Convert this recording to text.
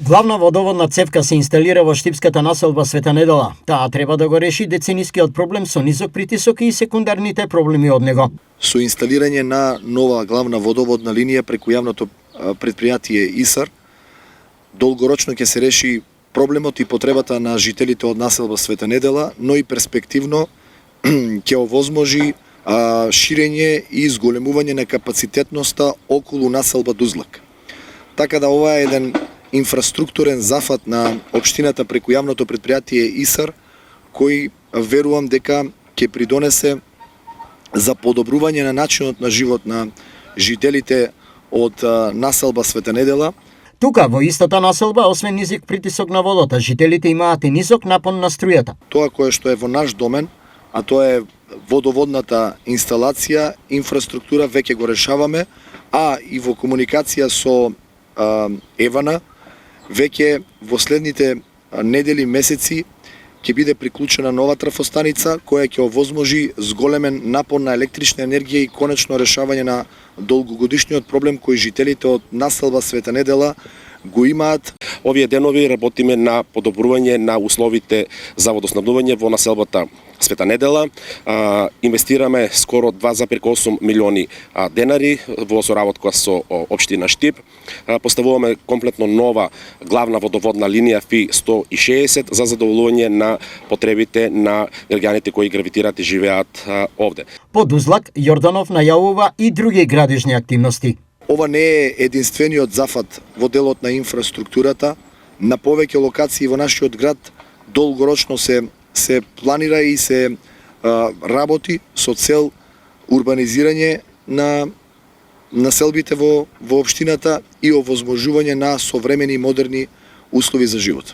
Главна водоводна цевка се инсталира во штипската населба Света Недела. Таа треба да го реши деценискиот проблем со низок притисок и секундарните проблеми од него. Со инсталирање на нова главна водоводна линија преку јавното предпријатие ИСАР, долгорочно ќе се реши проблемот и потребата на жителите од населба Света Недела, но и перспективно ќе овозможи ширење и зголемување на капацитетноста околу населба Дузлак. Така да ова е еден инфраструктурен зафат на општината преку јавното предпријатие ИСАР, кој верувам дека ќе придонесе за подобрување на начинот на живот на жителите од населба Света Недела. Тука во истата населба, освен низик притисок на водата, жителите имаат и низок напон на струјата. Тоа кое што е во наш домен, а тоа е водоводната инсталација, инфраструктура, веќе го решаваме, а и во комуникација со Евана, веќе во следните недели, месеци ќе биде приклучена нова трафостаница која ќе овозможи зголемен напон на електрична енергија и конечно решавање на долгогодишниот проблем кој жителите од населба Света Недела го имаат. Овие денови работиме на подобрување на условите за водоснабдување во населбата Света Недела. Инвестираме скоро 2,8 милиони денари во соработка со општина Штип. Поставуваме комплетно нова главна водоводна линија ФИ 160 за задоволување на потребите на граѓаните кои гравитираат и живеат овде. По Дузлак, Јорданов најавува и други градежни активности. Ова не е единствениот зафат во делот на инфраструктурата. На повеќе локации во нашиот град долгорочно се планира и се работи со цел урбанизирање на населбите во општината и овозможување на современи и модерни услови за живот.